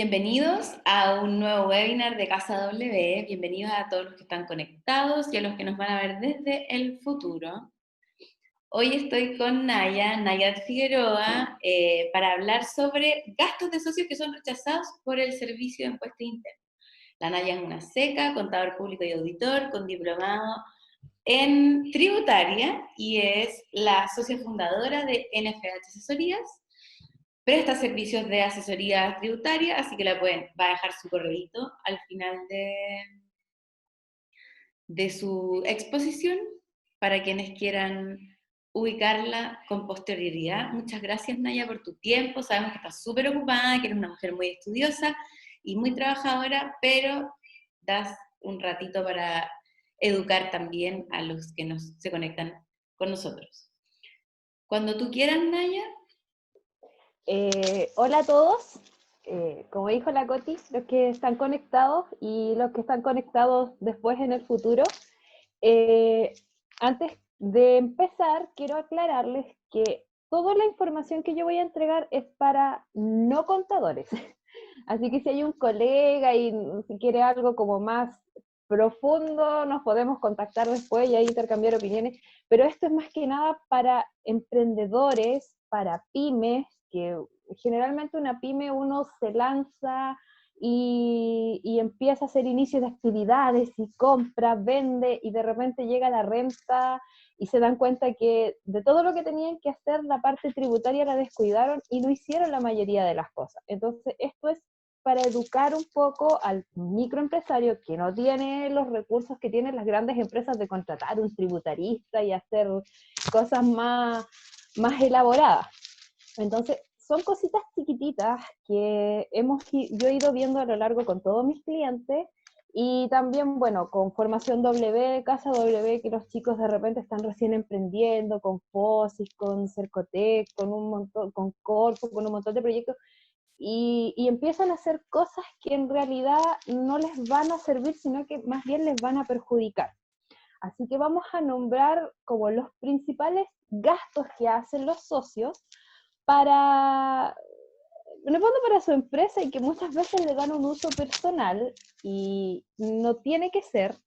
Bienvenidos a un nuevo webinar de Casa W. Bienvenidos a todos los que están conectados y a los que nos van a ver desde el futuro. Hoy estoy con Naya Figueroa, para hablar sobre gastos de socios que son rechazados por el Servicio de Impuesto Interno. La Naya es una seca, contador público y auditor, con diplomado en tributaria y es la socia fundadora de NFH Asesorías. Presta servicios de asesoría tributaria, así que va a dejar su correíto al final de su exposición para quienes quieran ubicarla con posterioridad. Muchas gracias, Naya, por tu tiempo. Sabemos que estás súper ocupada, que eres una mujer muy estudiosa y muy trabajadora, pero das un ratito para educar también a los que se conectan con nosotros. Cuando tú quieras, Naya. Hola a todos, como dijo la Coti, los que están conectados y los que están conectados después en el futuro. Antes de empezar, quiero aclararles que toda la información que yo voy a entregar es para no contadores. Así que si hay un colega y si quiere algo como más profundo, nos podemos contactar después y ahí intercambiar opiniones. Pero esto es más que nada para emprendedores, para pymes, que generalmente una pyme uno se lanza y empieza a hacer inicios de actividades y compra, vende y de repente llega la renta y se dan cuenta que de todo lo que tenían que hacer la parte tributaria la descuidaron y no hicieron la mayoría de las cosas. Entonces esto es para educar un poco al microempresario que no tiene los recursos que tienen las grandes empresas de contratar un tributarista y hacer cosas más elaboradas. Entonces, son cositas chiquititas que yo he ido viendo a lo largo con todos mis clientes y también, bueno, con Formación W, Casa W, que los chicos de repente están recién emprendiendo, con FOSIS, con Cercotec, con un montón, con Corfo, con un montón de proyectos, y empiezan a hacer cosas que en realidad no les van a servir, sino que más bien les van a perjudicar. Así que vamos a nombrar como los principales gastos que hacen los socios para, en el fondo para su empresa y que muchas veces le dan un uso personal y no tiene que ser.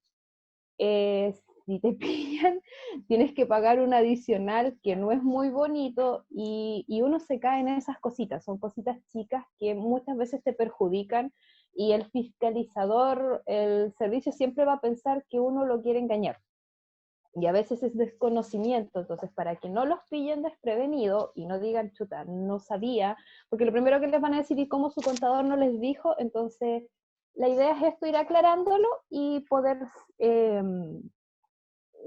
Si te pillan, tienes que pagar un adicional que no es muy bonito y uno se cae en esas cositas, son cositas chicas que muchas veces te perjudican y el fiscalizador, el servicio siempre va a pensar que uno lo quiere engañar. Y a veces es desconocimiento, entonces para que no los pillen desprevenido y no digan, chuta, no sabía, porque lo primero que les van a decir es cómo su contador no les dijo, entonces la idea es esto, ir aclarándolo y poder,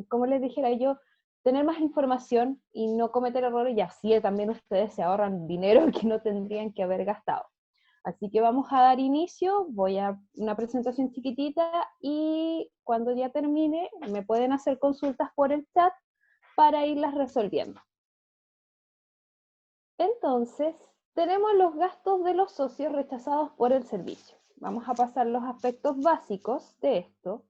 como les dijera yo, tener más información y no cometer errores y así también ustedes se ahorran dinero que no tendrían que haber gastado. Así que vamos a dar inicio, voy a una presentación chiquitita y cuando ya termine me pueden hacer consultas por el chat para irlas resolviendo. Entonces, tenemos los gastos de los socios rechazados por el servicio. Vamos a pasar los aspectos básicos de esto.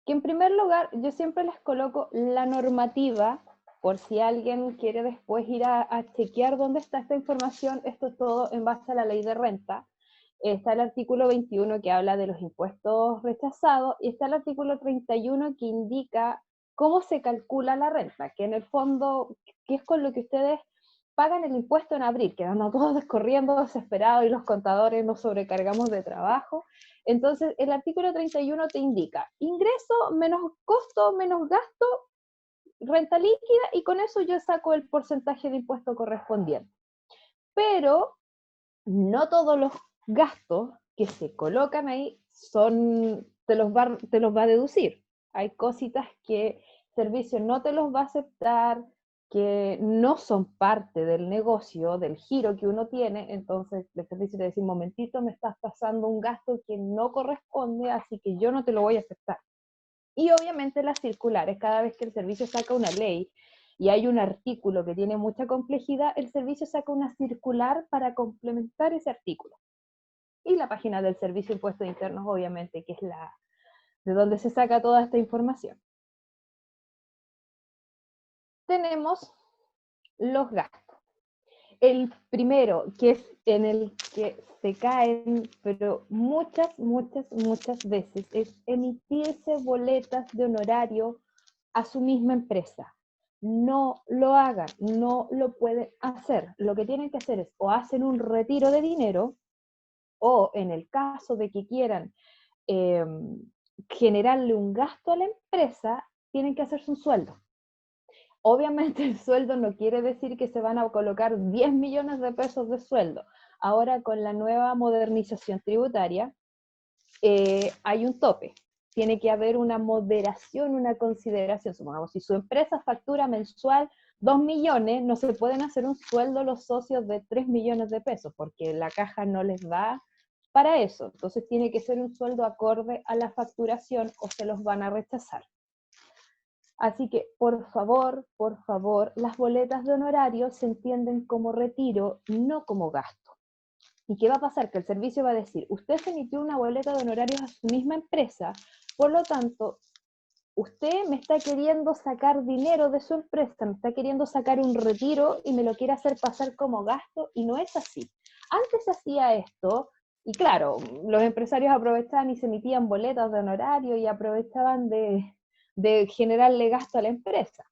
Que en primer lugar, yo siempre les coloco la normativa, por si alguien quiere después ir a chequear dónde está esta información. Esto es todo en base a la ley de renta. Está el artículo 21 que habla de los impuestos rechazados y está el artículo 31 que indica cómo se calcula la renta, que en el fondo, que es con lo que ustedes pagan el impuesto en abril, quedando todos corriendo desesperados y los contadores nos sobrecargamos de trabajo. Entonces, el artículo 31 te indica ingreso menos costo menos gasto, renta líquida, y con eso yo saco el porcentaje de impuesto correspondiente. Pero no todos los gastos que se colocan ahí te los va a deducir. Hay cositas que el servicio no te los va a aceptar, que no son parte del negocio, del giro que uno tiene, entonces el servicio te dice, un momentito, me estás pasando un gasto que no corresponde, así que yo no te lo voy a aceptar. Y obviamente las circulares, cada vez que el servicio saca una ley y hay un artículo que tiene mucha complejidad, el servicio saca una circular para complementar ese artículo. Y la página del Servicio de Impuestos Internos, obviamente, que es de donde se saca toda esta información. Tenemos los gastos. El primero, que es en el que se caen, pero muchas, muchas, muchas veces, es emitirse boletas de honorario a su misma empresa. No lo hagan, no lo pueden hacer. Lo que tienen que hacer es o hacen un retiro de dinero o en el caso de que quieran eh, generarle un gasto a la empresa, tienen que hacerse un sueldo. Obviamente el sueldo no quiere decir que se van a colocar 10 millones de pesos de sueldo. Ahora con la nueva modernización tributaria hay un tope. Tiene que haber una moderación, una consideración. Supongamos, si su empresa factura mensual 2 millones, no se pueden hacer un sueldo los socios de 3 millones de pesos, porque la caja no les da para eso. Entonces tiene que ser un sueldo acorde a la facturación o se los van a rechazar. Así que, por favor, las boletas de honorario se entienden como retiro, no como gasto. ¿Y qué va a pasar? Que el servicio va a decir, usted se emitió una boleta de honorarios a su misma empresa, por lo tanto, usted me está queriendo sacar dinero de su empresa, me está queriendo sacar un retiro y me lo quiere hacer pasar como gasto, y no es así. Antes se hacía esto, y claro, los empresarios aprovechaban y se emitían boletas de honorario y aprovechaban de generarle gasto a la empresa.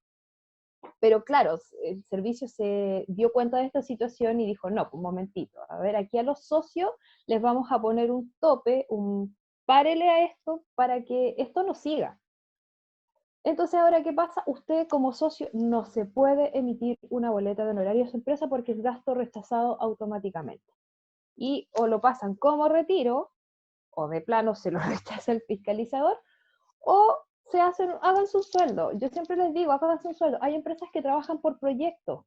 Pero claro, el servicio se dio cuenta de esta situación y dijo, no, un momentito, a ver, aquí a los socios les vamos a poner un tope, un párele a esto para que esto no siga. Entonces, ahora, ¿qué pasa? Usted como socio no se puede emitir una boleta de honorario a su empresa porque es gasto rechazado automáticamente. Y o lo pasan como retiro, o de plano se lo rechaza el fiscalizador, o hagan su sueldo. Yo siempre les digo, hagan su sueldo. Hay empresas que trabajan por proyectos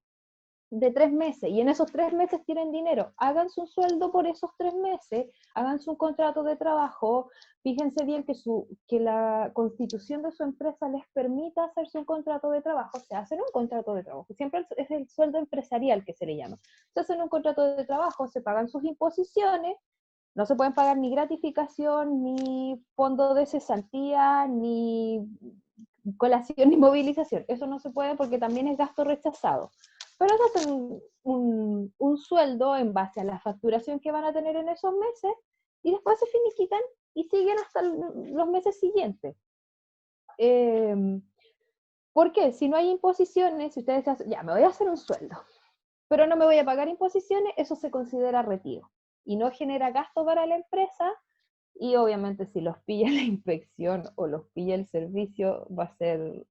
de 3 meses y en esos 3 meses tienen dinero. Hagan su sueldo por esos 3 meses, hagan su contrato de trabajo, fíjense bien que la constitución de su empresa les permita hacerse un contrato de trabajo, se hacen un contrato de trabajo, siempre es el sueldo empresarial que se le llama. Se hacen un contrato de trabajo, se pagan sus imposiciones, no se pueden pagar ni gratificación, ni fondo de cesantía, ni colación, ni movilización. Eso no se puede porque también es gasto rechazado. Pero se hacen un sueldo en base a la facturación que van a tener en esos meses y después se finiquitan y siguen hasta los meses siguientes. Eh, ¿Por qué? Si no hay imposiciones, si ustedes hacen, ya, me voy a hacer un sueldo, pero no me voy a pagar imposiciones, eso se considera retiro y no genera gasto para la empresa. Y obviamente si los pilla la inspección o los pilla el servicio, va a ser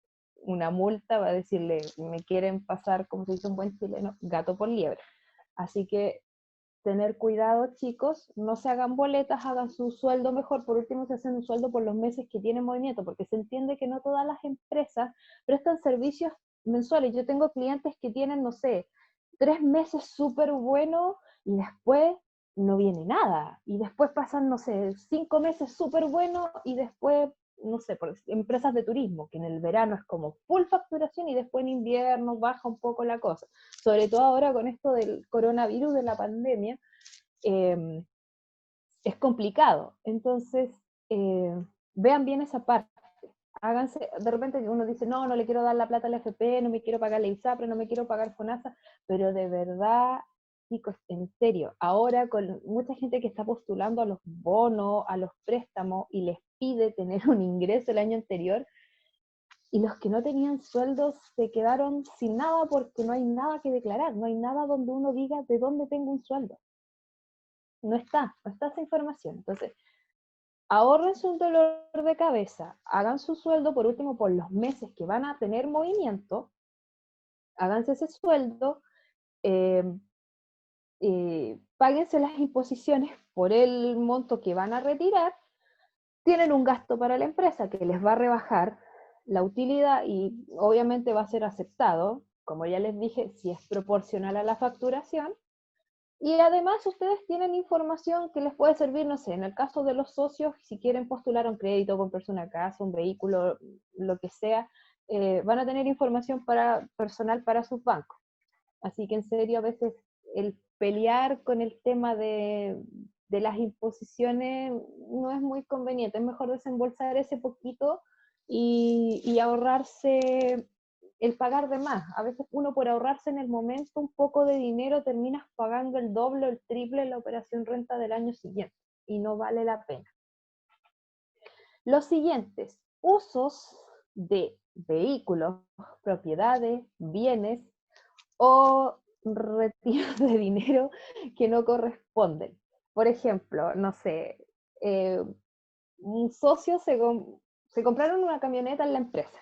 una multa, va a decirle, me quieren pasar, como se dice un buen chileno, gato por liebre. Así que tener cuidado, chicos, no se hagan boletas, hagan su sueldo mejor. Por último, se hacen un sueldo por los meses que tienen movimiento, porque se entiende que no todas las empresas prestan servicios mensuales. Yo tengo clientes que tienen, no sé, 3 meses súper buenos y después no viene nada. Y después pasan, no sé, 5 meses súper buenos y después, no sé, por empresas de turismo, que en el verano es como full facturación y después en invierno baja un poco la cosa. Sobre todo ahora con esto del coronavirus, de la pandemia, eh, es complicado. Entonces, eh, vean bien esa parte. Háganse, de repente uno dice, no, no le quiero dar la plata al FP, no me quiero pagar la ISAPRE, no me quiero pagar FONASA, pero de verdad, chicos, en serio, ahora con mucha gente que está postulando a los bonos, a los préstamos y les pide tener un ingreso el año anterior, y los que no tenían sueldos se quedaron sin nada porque no hay nada que declarar, no hay nada donde uno diga de dónde tengo un sueldo. No está esa información. Entonces, ahorren un dolor de cabeza, hagan su sueldo por último por los meses que van a tener movimiento, háganse ese sueldo, eh, páguense las imposiciones por el monto que van a retirar, tienen un gasto para la empresa que les va a rebajar la utilidad y obviamente va a ser aceptado, como ya les dije, si es proporcional a la facturación. Y además ustedes tienen información que les puede servir, no sé, en el caso de los socios, si quieren postular un crédito, comprarse una casa, un vehículo, lo que sea, van a tener información personal para sus bancos. Así que en serio, a veces el pelear con el tema de las imposiciones no es muy conveniente. Es mejor desembolsar ese poquito y ahorrarse el pagar de más. A veces uno por ahorrarse en el momento un poco de dinero terminas pagando el doble o el triple en la operación renta del año siguiente y no vale la pena. Los siguientes, usos de vehículos, propiedades, bienes o retiros de dinero que no corresponden. Por ejemplo, no sé, un socio se compraron una camioneta en la empresa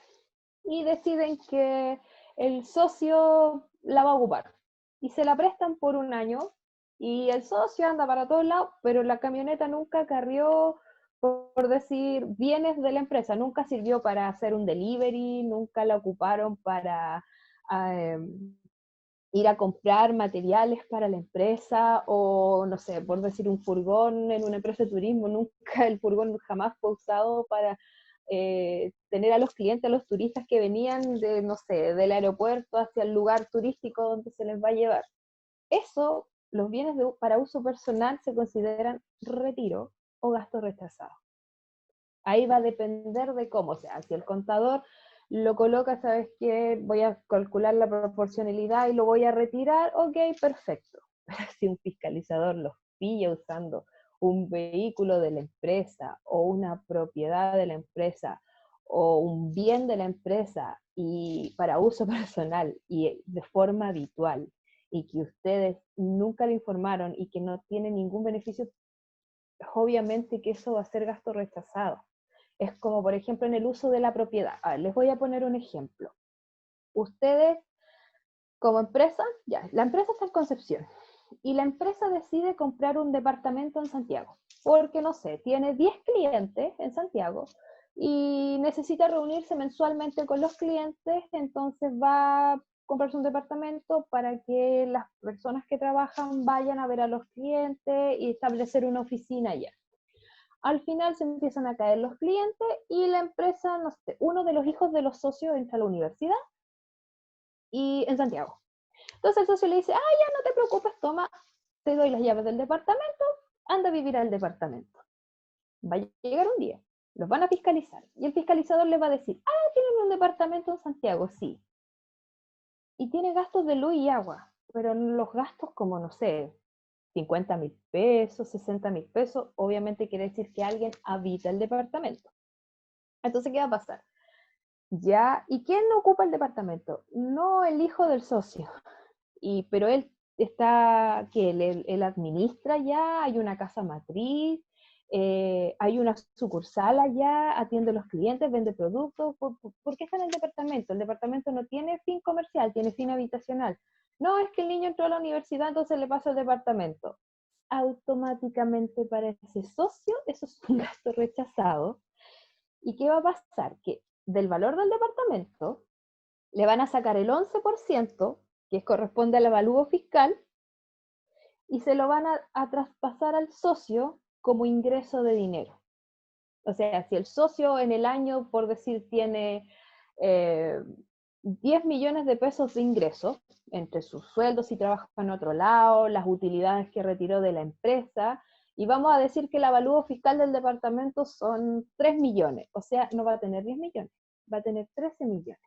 y deciden que el socio la va a ocupar y se la prestan por un año y el socio anda para todos lados, pero la camioneta nunca carrió, por decir, bienes de la empresa, nunca sirvió para hacer un delivery, nunca la ocuparon para eh, ir a comprar materiales para la empresa o, no sé, por decir un furgón en una empresa de turismo, nunca el furgón jamás fue usado para tener a los clientes, a los turistas que venían de, no sé, del aeropuerto hacia el lugar turístico donde se les va a llevar. Eso, los bienes para uso personal se consideran retiro o gasto rechazado. Ahí va a depender de cómo sea. Si el contador lo coloca, sabes que voy a calcular la proporcionalidad y lo voy a retirar, ok, perfecto. Pero si un fiscalizador los pilla usando un vehículo de la empresa o una propiedad de la empresa o un bien de la empresa y para uso personal y de forma habitual y que ustedes nunca le informaron y que no tiene ningún beneficio, obviamente que eso va a ser gasto rechazado. Es como, por ejemplo, en el uso de la propiedad. A ver, les voy a poner un ejemplo. Ustedes, como empresa, ya, la empresa está en Concepción y la empresa decide comprar un departamento en Santiago, porque, no sé, tiene 10 clientes en Santiago y necesita reunirse mensualmente con los clientes, entonces va a comprarse un departamento para que las personas que trabajan vayan a ver a los clientes y establecer una oficina allá. Al final se empiezan a caer los clientes y la empresa, no sé, uno de los hijos de los socios entra a la universidad y en Santiago. Entonces el socio le dice, ah, ya no te preocupes, toma, te doy las llaves del departamento, anda a vivir al departamento. Va a llegar un día, los van a fiscalizar y el fiscalizador les va a decir, ah, tienen un departamento en Santiago, sí. Y tiene gastos de luz y agua, pero los gastos como, no sé, 50.000 pesos, 60.000 pesos, obviamente quiere decir que alguien habita el departamento. Entonces, ¿qué va a pasar? Ya, ¿y quién no ocupa el departamento? No el hijo del socio, pero él está, que él administra ya, hay una casa matriz, hay una sucursal allá, atiende a los clientes, vende productos. ¿Por qué está en el departamento? El departamento no tiene fin comercial, tiene fin habitacional. No, es que el niño entró a la universidad, entonces le pasa el departamento. Automáticamente para ese socio, eso es un gasto rechazado. ¿Y qué va a pasar? Que del valor del departamento le van a sacar el 11%, que corresponde al avalúo fiscal, y se lo van a traspasar al socio como ingreso de dinero. O sea, si el socio en el año, por decir, tiene 10 millones de pesos de ingresos, entre sus sueldos si trabaja en otro lado, las utilidades que retiró de la empresa, y vamos a decir que el avalúo fiscal del departamento son 3 millones, o sea, no va a tener 10 millones, va a tener 13 millones.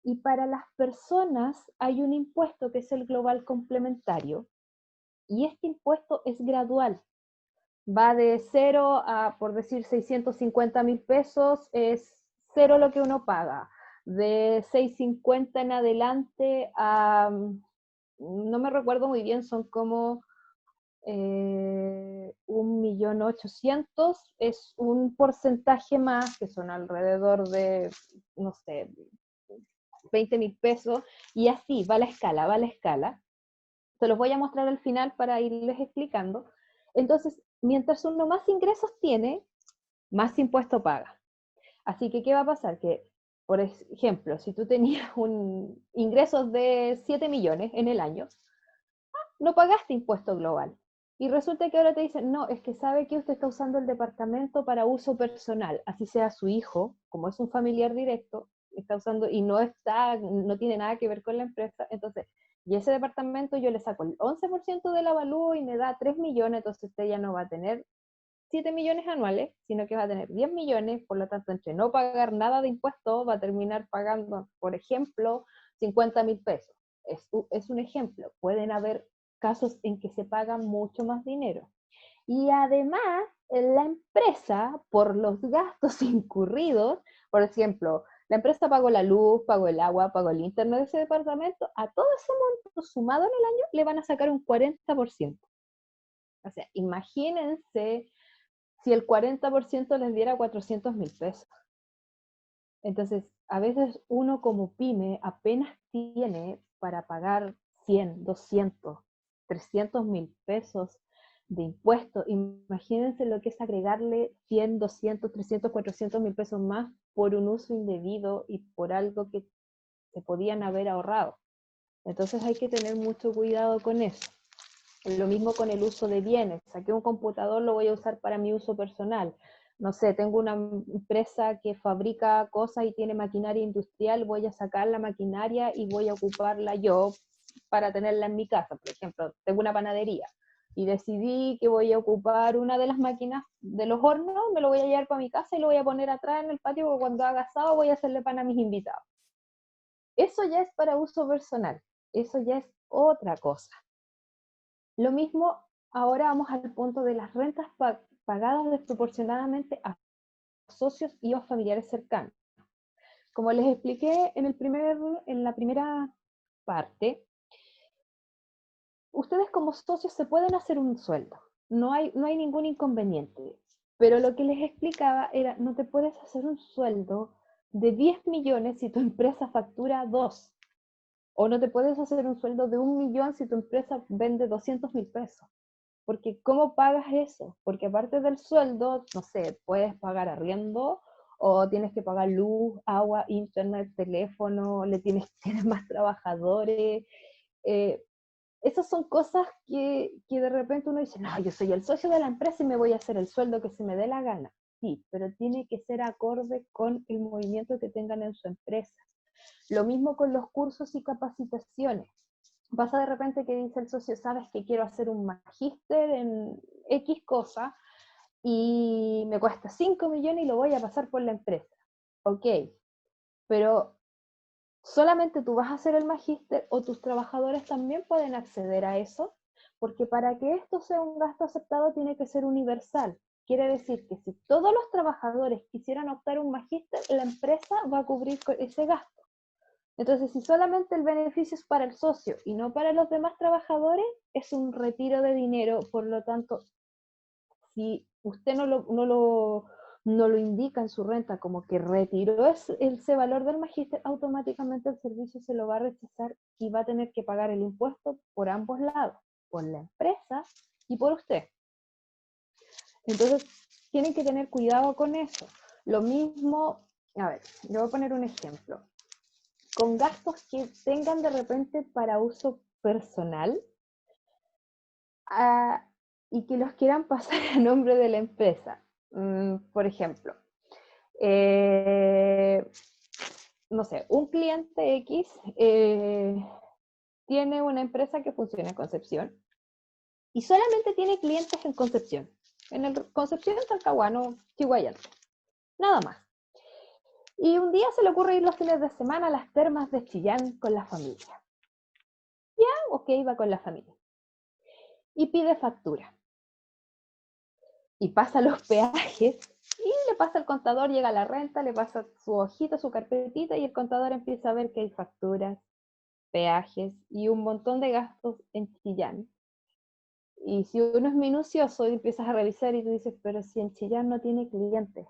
Y para las personas hay un impuesto que es el global complementario, y este impuesto es gradual. Va de 0 a, por decir, 650.000 pesos, es cero lo que uno paga. De 650 en adelante a, no me recuerdo muy bien, son como 1.800.000, es un porcentaje más, que son alrededor de, no sé, 20.000 pesos, y así va la escala, va la escala. Se los voy a mostrar al final para irles explicando. Entonces, mientras uno más ingresos tiene, más impuesto paga. Así que, ¿qué va a pasar? Que, por ejemplo, si tú tenías un ingresos de 7 millones en el año, no pagaste impuesto global. Y resulta que ahora te dicen, no, es que sabe que usted está usando el departamento para uso personal, así sea su hijo, como es un familiar directo, está usando y no tiene nada que ver con la empresa, entonces, y ese departamento yo le saco el 11% del avalúo y me da 3 millones, entonces usted ya no va a tener 7 millones anuales, sino que va a tener 10 millones, por lo tanto, entre no pagar nada de impuestos, va a terminar pagando, por ejemplo, 50.000 pesos. Es un ejemplo. Pueden haber casos en que se paga mucho más dinero. Y además, la empresa, por los gastos incurridos, por ejemplo, la empresa pagó la luz, pagó el agua, pagó el internet de ese departamento, a todo ese monto sumado en el año le van a sacar un 40%. O sea, imagínense si el 40% les diera 400.000 pesos. Entonces, a veces uno como pyme apenas tiene para pagar 100, 200, 300.000 pesos de impuestos. Imagínense lo que es agregarle 100, 200, 300, 400.000 pesos más por un uso indebido y por algo que se podían haber ahorrado. Entonces hay que tener mucho cuidado con eso. Lo mismo con el uso de bienes. Saqué un computador, lo voy a usar para mi uso personal. No sé, tengo una empresa que fabrica cosas y tiene maquinaria industrial, voy a sacar la maquinaria y voy a ocuparla yo para tenerla en mi casa. Por ejemplo, tengo una panadería y decidí que voy a ocupar una de las máquinas de los hornos, me lo voy a llevar para mi casa y lo voy a poner atrás en el patio porque cuando haga asado voy a hacerle pan a mis invitados. Eso ya es para uso personal, eso ya es otra cosa. Lo mismo, ahora vamos al punto de las rentas pagadas desproporcionadamente a socios y a familiares cercanos. Como les expliqué en la primera parte, ustedes como socios se pueden hacer un sueldo, no hay ningún inconveniente, pero lo que les explicaba era, no te puedes hacer un sueldo de 10 millones si tu empresa factura 2, o no te puedes hacer un sueldo de 1 millón si tu empresa vende 200.000 pesos. Porque ¿cómo pagas eso? Porque aparte del sueldo, no sé, puedes pagar arriendo o tienes que pagar luz, agua, internet, teléfono, tienes más trabajadores. Eh, Esas son cosas que de repente uno dice, no, yo soy el socio de la empresa y me voy a hacer el sueldo que se me dé la gana. Sí, pero tiene que ser acorde con el movimiento que tengan en su empresa. Lo mismo con los cursos y capacitaciones. Pasa de repente que dice el socio, sabes que quiero hacer un magíster en X cosa y me cuesta 5 millones y lo voy a pasar por la empresa. Ok, pero solamente tú vas a hacer el magíster o tus trabajadores también pueden acceder a eso, porque para que esto sea un gasto aceptado tiene que ser universal. Quiere decir que si todos los trabajadores quisieran optar un magíster, la empresa va a cubrir ese gasto. Entonces, si solamente el beneficio es para el socio y no para los demás trabajadores, es un retiro de dinero. Por lo tanto, si usted no lo indica en su renta como que retiró ese valor del magíster, automáticamente el servicio se lo va a rechazar y va a tener que pagar el impuesto por ambos lados, por la empresa y por usted. Entonces, tienen que tener cuidado con eso. Lo mismo, a ver, le voy a poner un ejemplo. Con gastos que tengan de repente para uso personal y que los quieran pasar a nombre de la empresa. Por ejemplo, no sé, un cliente X tiene una empresa que funciona en Concepción y solamente tiene clientes en Concepción, en el Concepción, Talcahuano, Chihuayante, nada más. Y un día se le ocurre ir los fines de semana a las termas de Chillán con la familia. Ya, ok, va con la familia. Y pide factura. Y pasa los peajes y le pasa al contador, llega la renta, le pasa su hojita, su carpetita y el contador empieza a ver que hay facturas, peajes y un montón de gastos en Chillán. Y si uno es minucioso y empiezas a revisar y tú dices, pero si en Chillán no tiene clientes,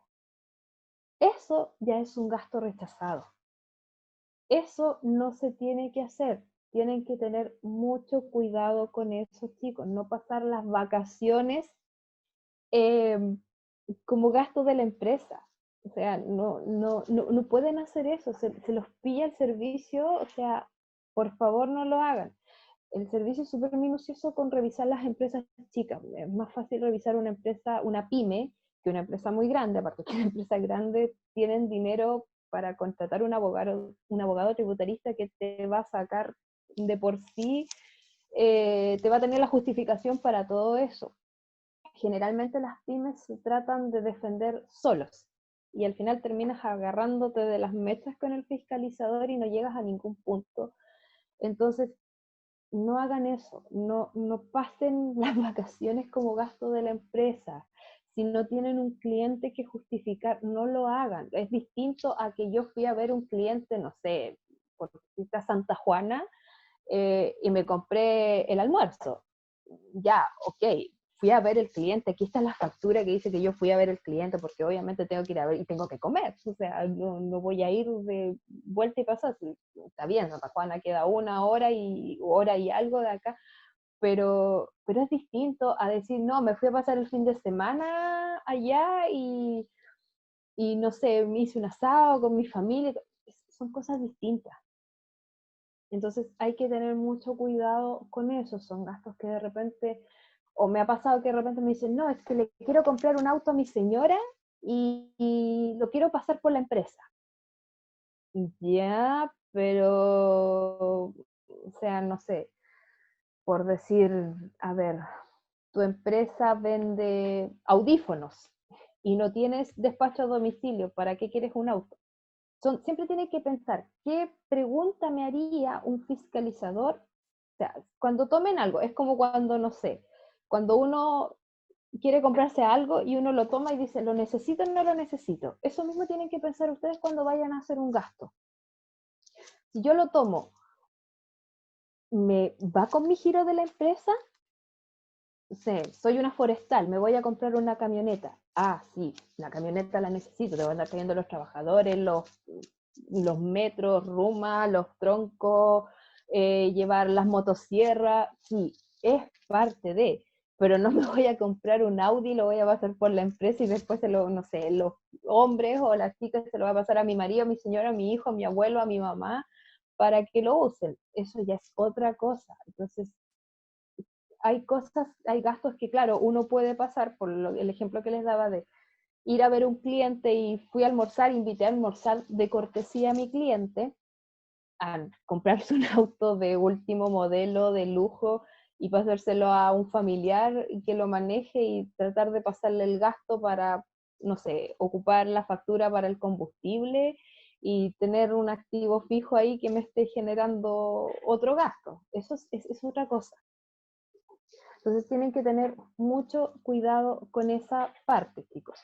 eso ya es un gasto rechazado. Eso no se tiene que hacer. Tienen que tener mucho cuidado con esos chicos, no pasar las vacaciones eh, como gasto de la empresa. O sea, no pueden hacer eso, se los pilla el servicio, o sea, por favor no lo hagan. El servicio es súper minucioso con revisar las empresas chicas. Es más fácil revisar una empresa, una pyme, que una empresa muy grande, aparte que las empresas grandes tienen dinero para contratar un abogado tributarista que te va a sacar de por sí, te va a tener la justificación para todo eso. generalmente las pymes se tratan de defender solos y al final terminas agarrándote de las mechas con el fiscalizador y no llegas a ningún punto. Entonces, no hagan eso, no pasen las vacaciones como gasto de la empresa. Si no tienen un cliente que justificar, no lo hagan. Es distinto a que yo fui a ver un cliente, no sé, por Santa Juana, y me compré el almuerzo. Ya, ok, fui a ver el cliente, aquí está la factura que dice que yo fui a ver el cliente, porque obviamente tengo que ir a ver y tengo que comer, o sea, no voy a ir de vuelta y pasar, está bien, Santa Juana queda una hora y algo de acá, pero es distinto a decir, no, me fui a pasar el fin de semana allá y no sé, me hice un asado con mi familia, son cosas distintas. Entonces hay que tener mucho cuidado con eso, son gastos que de repente, o me ha pasado que de repente me dicen, no, es que le quiero comprar un auto a mi señora y lo quiero pasar por la empresa. Ya, pero, o sea, no sé, por decir, a ver, tu empresa vende audífonos y no tienes despacho a domicilio, ¿para qué quieres un auto? Siempre tiene que pensar, ¿qué pregunta me haría un fiscalizador? O sea, cuando tomen algo, es como cuando, no sé, cuando uno quiere comprarse algo y uno lo toma y dice, ¿lo necesito o no lo necesito? Eso mismo tienen que pensar ustedes cuando vayan a hacer un gasto. Si yo lo tomo, ¿me va con mi giro de la empresa? Sé, soy una forestal, me voy a comprar una camioneta. Ah, sí, la camioneta la necesito, te van a andar trayendo los trabajadores, los metros, rumas, los troncos, llevar las motosierras, sí, es parte de, pero no me voy a comprar un Audi, lo voy a pasar por la empresa y después no sé, los hombres o las chicas se lo va a pasar a mi marido, a mi señora, a mi hijo, a mi abuelo, a mi mamá, para que lo usen. Eso ya es otra cosa. Entonces, hay gastos que, claro, uno puede pasar, por el ejemplo que les daba de ir a ver un cliente y fui a almorzar, invité a almorzar de cortesía a mi cliente, a comprarse un auto de último modelo, de lujo, y pasárselo a un familiar y que lo maneje y tratar de pasarle el gasto para, no sé, ocupar la factura para el combustible y tener un activo fijo ahí que me esté generando otro gasto. Eso es otra cosa. Entonces tienen que tener mucho cuidado con esa parte, chicos.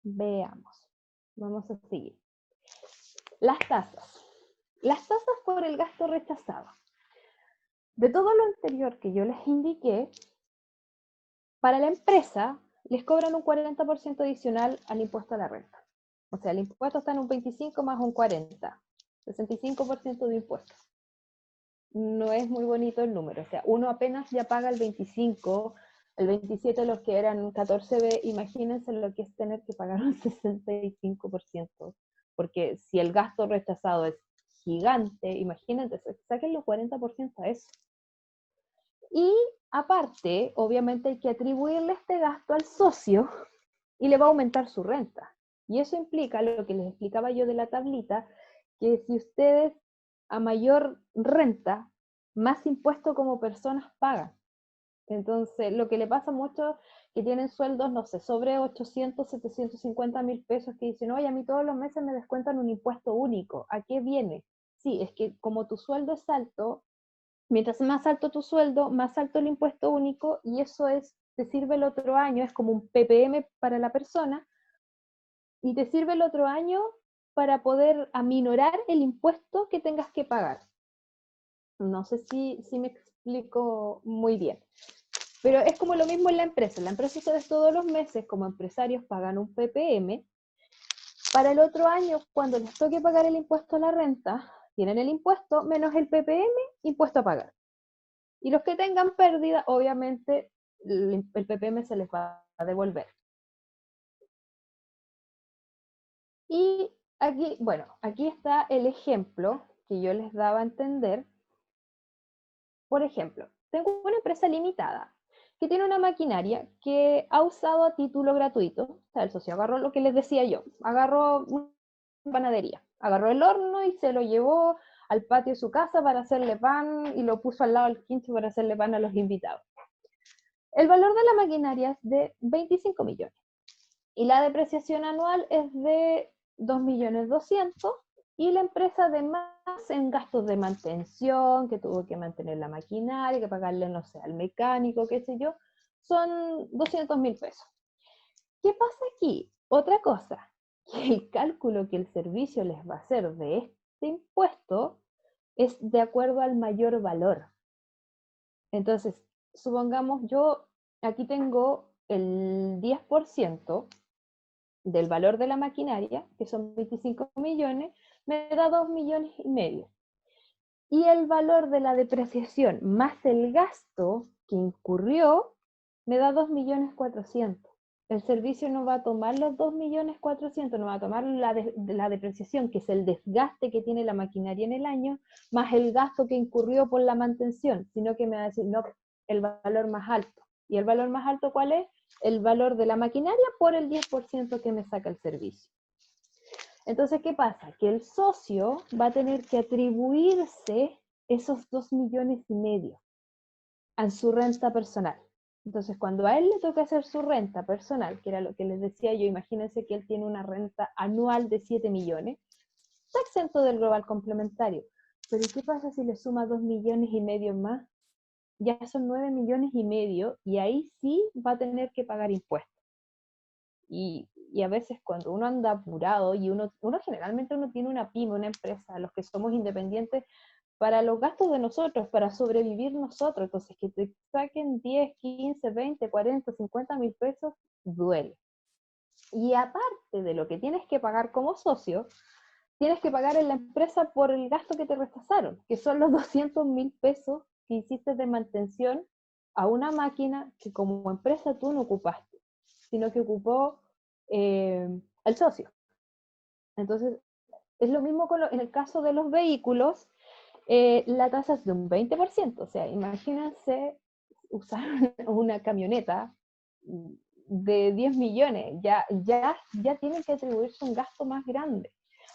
Veamos. Vamos a seguir. Las tasas. Las tasas por el gasto rechazado. De todo lo anterior que yo les indiqué, para la empresa les cobran un 40% adicional al impuesto a la renta. O sea, el impuesto está en un 25 más un 40, 65% de impuestos. No es muy bonito el número, o sea, uno apenas ya paga el 25, el 27 los que eran 14B, imagínense lo que es tener que pagar un 65%, porque si el gasto rechazado es gigante, imagínense, saquen los 40% a eso. Y aparte, obviamente hay que atribuirle este gasto al socio y le va a aumentar su renta. Y eso implica lo que les explicaba yo de la tablita, que si ustedes a mayor renta, más impuesto como personas pagan. Entonces, lo que le pasa a muchos que tienen sueldos, no sé, sobre 800, 750 mil pesos, que dicen, oye, a mí todos los meses me descuentan un impuesto único. ¿A qué viene? Sí, es que como tu sueldo es alto, mientras más alto tu sueldo, más alto el impuesto único, y eso te sirve el otro año, es como un PPM para la persona, y te sirve el otro año para poder aminorar el impuesto que tengas que pagar. No sé si me explico muy bien. Pero es como lo mismo en la empresa. En la empresa ustedes todos los meses como empresarios pagan un PPM. Para el otro año, cuando les toque pagar el impuesto a la renta, tienen el impuesto menos el PPM, impuesto a pagar. Y los que tengan pérdida, obviamente, el PPM se les va a devolver. Y aquí, bueno, aquí está el ejemplo que yo les daba a entender. Por ejemplo, tengo una empresa limitada que tiene una maquinaria que ha usado a título gratuito. O sea, el socio agarró lo que les decía yo, agarró una panadería, agarró el horno y se lo llevó al patio de su casa para hacerle pan y lo puso al lado del quincho para hacerle pan a los invitados. El valor de la maquinaria es de 25 millones y la depreciación anual es de 2.200.000 y la empresa además en gastos de mantención, que tuvo que mantener la maquinaria, que pagarle, no sé, al mecánico, qué sé yo, son 200.000 pesos. ¿Qué pasa aquí? Otra cosa, que el cálculo que el servicio les va a hacer de este impuesto es de acuerdo al mayor valor. Entonces, supongamos yo aquí tengo el 10% del valor de la maquinaria, que son 25 millones, me da 2,5 millones. Y el valor de la depreciación más el gasto que incurrió me da 2,400,000. El servicio no va a tomar los 2,400,000, no va a tomar la depreciación, que es el desgaste que tiene la maquinaria en el año, más el gasto que incurrió por la mantención, sino que me va a decir, no, el valor más alto. ¿Y el valor más alto cuál es? El valor de la maquinaria por el 10% que me saca el servicio. Entonces, ¿qué pasa? Que el socio va a tener que atribuirse esos 2,5 millones a su renta personal. Entonces, cuando a él le toca hacer su renta personal, que era lo que les decía yo, imagínense que él tiene una renta anual de 7 millones, está exento del global complementario. Pero ¿qué pasa si le suma 2,5 millones más? Ya son 9,5 millones y ahí sí va a tener que pagar impuestos. Y a veces cuando uno anda apurado y uno generalmente uno tiene una pyme, una empresa, los que somos independientes, para los gastos de nosotros, para sobrevivir nosotros, entonces que te saquen 10, 15, 20, 40, 50 mil pesos, duele. Y aparte de lo que tienes que pagar como socio, tienes que pagar en la empresa por el gasto que te rechazaron, que son los 200,000 pesos que hiciste de mantención a una máquina que como empresa tú no ocupaste, sino que ocupó el socio. Entonces, es lo mismo en el caso de los vehículos, la tasa es de un 20%, o sea, imagínense usar una camioneta de 10 millones, ya tienen que atribuirse un gasto más grande.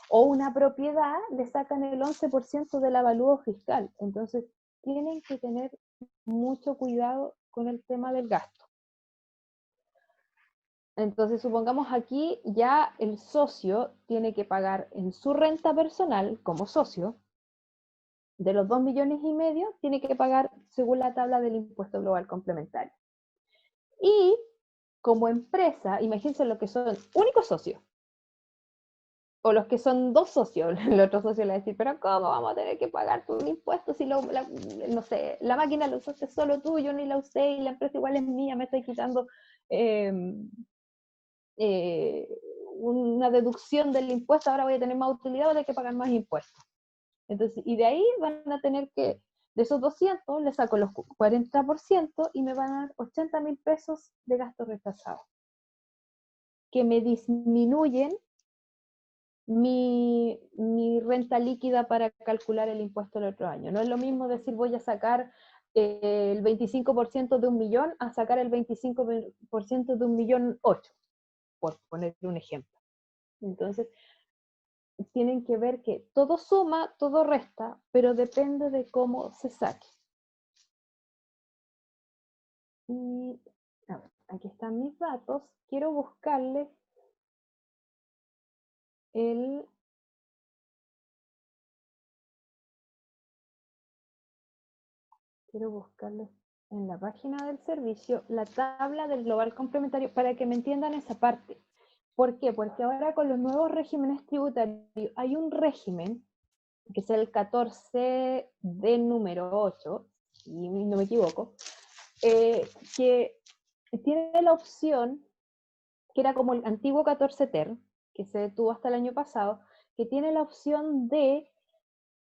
O una propiedad le sacan el 11% del avalúo fiscal. Entonces, tienen que tener mucho cuidado con el tema del gasto. Entonces, supongamos aquí ya el socio tiene que pagar en su renta personal como socio, de los 2,5 millones, tiene que pagar según la tabla del impuesto global complementario. Y como empresa, imagínense lo que son únicos socios, o los que son dos socios, el otro socio le va a decir, pero ¿cómo vamos a tener que pagar un impuesto si no sé, la máquina la usaste solo tú, yo ni la usé y la empresa igual es mía, me estoy quitando una deducción del impuesto, ahora voy a tener más utilidad, voy a tener que pagar más impuestos? Entonces, y de ahí van a tener que, de esos 200, le saco los 40% y me van a dar 80,000 pesos de gasto rechazado, que me disminuyen mi renta líquida para calcular el impuesto el otro año. No es lo mismo decir voy a sacar el 25% de 1 millón a sacar el 25% de 1,800,000, por poner un ejemplo. Entonces, tienen que ver que todo suma, todo resta, pero depende de cómo se saque. Y a ver, aquí están mis datos. Quiero buscarles el... Quiero buscarles en la página del servicio la tabla del global complementario para que me entiendan esa parte. ¿Por qué? Porque ahora con los nuevos regímenes tributarios hay un régimen que es el 14D número 8, si no me equivoco, que tiene la opción, que era como el antiguo 14TER, que se detuvo hasta el año pasado, que tiene la opción de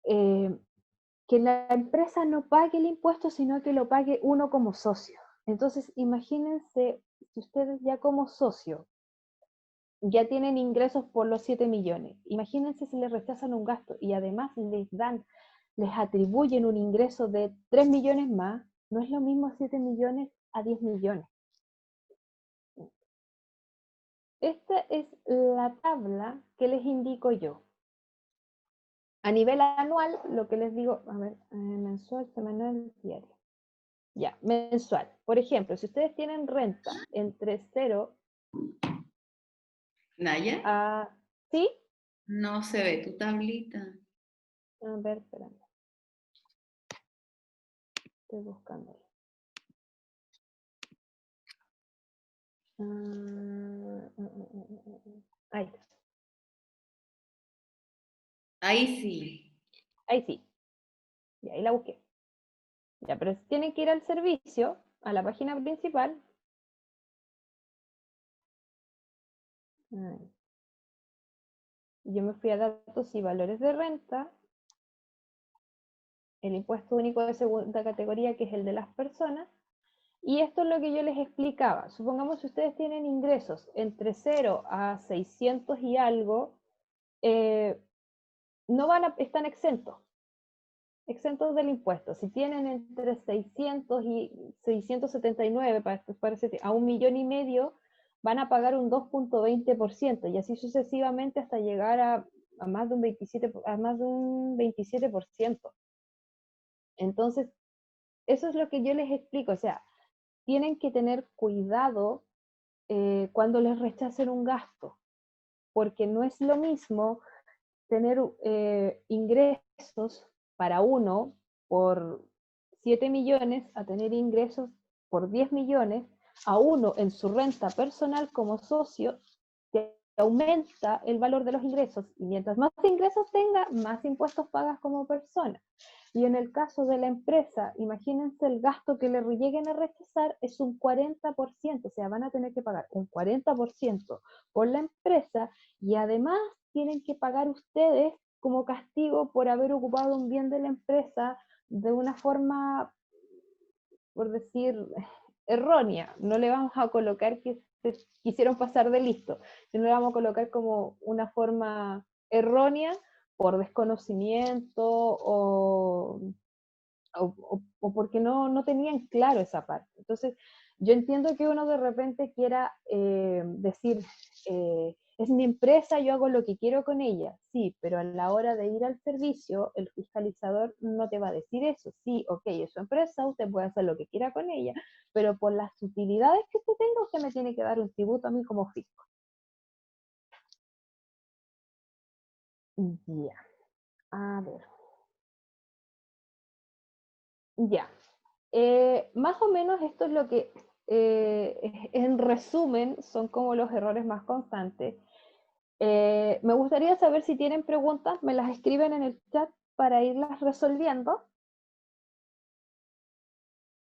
que la empresa no pague el impuesto, sino que lo pague uno como socio. Entonces, imagínense, si ustedes ya como socio ya tienen ingresos por los 7 millones, imagínense si les rechazan un gasto y además les atribuyen un ingreso de 3 millones más, no es lo mismo 7 millones a 10 millones. Esta es la tabla que les indico yo. A nivel anual, lo que les digo, a ver, mensual, semanal, diario. Ya, mensual. Por ejemplo, si ustedes tienen renta entre 0 ¿Naya? a... ¿Sí? No se ve tu tablita. A ver, espérame. Estoy buscándolo. Ahí está. Ahí sí. Ahí sí. Y ahí la busqué. Ya, pero tienen que ir al servicio, a la página principal. Ahí. Yo me fui a datos y valores de renta, el impuesto único de segunda categoría, que es el de las personas, y esto es lo que yo les explicaba. Supongamos que ustedes tienen ingresos entre 0 a 600 y algo, no están exentos del impuesto. Si tienen entre 600 y 679, parece, a 1,5 millones, van a pagar un 2,20%, y así sucesivamente hasta llegar a más de un 27%. Entonces, eso es lo que yo les explico. O sea, tienen que tener cuidado cuando les rechacen un gasto, porque no es lo mismo tener ingresos para uno por 7 millones a tener ingresos por 10 millones a uno en su renta personal como socio. Te aumenta el valor de los ingresos, y mientras más ingresos tenga, más impuestos pagas como persona. Y en el caso de la empresa, imagínense el gasto que le lleguen a rechazar es un 40%, o sea, van a tener que pagar un 40% por la empresa, y además tienen que pagar ustedes como castigo por haber ocupado un bien de la empresa de una forma, por decir, errónea. No le vamos a colocar que se quisieron pasar de listo, sino le vamos a colocar como una forma errónea por desconocimiento o porque no tenían claro esa parte. Entonces, yo entiendo que uno de repente quiera decir, es mi empresa, yo hago lo que quiero con ella, sí, pero a la hora de ir al servicio, el fiscalizador no te va a decir eso. Sí, ok, es su empresa, usted puede hacer lo que quiera con ella, pero por las utilidades que usted tenga, usted me tiene que dar un tributo a mí como fisco. Ya, a ver, ya. Más o menos esto es lo que, en resumen, son como los errores más constantes. Me gustaría saber si tienen preguntas, me las escriben en el chat para irlas resolviendo,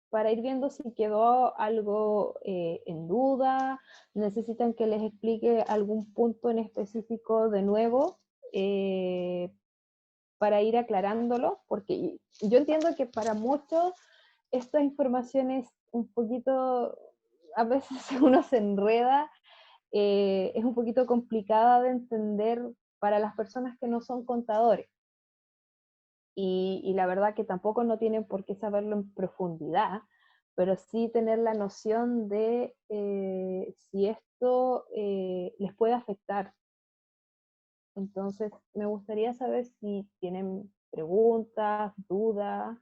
para ir viendo si quedó algo en duda, necesitan que les explique algún punto en específico de nuevo, eh, para ir aclarándolo, porque yo entiendo que para muchos esta información es un poquito, a veces uno se enreda, es un poquito complicada de entender para las personas que no son contadores. Y la verdad que tampoco no tienen por qué saberlo en profundidad, pero sí tener la noción de si esto les puede afectar. Entonces, me gustaría saber si tienen preguntas, dudas.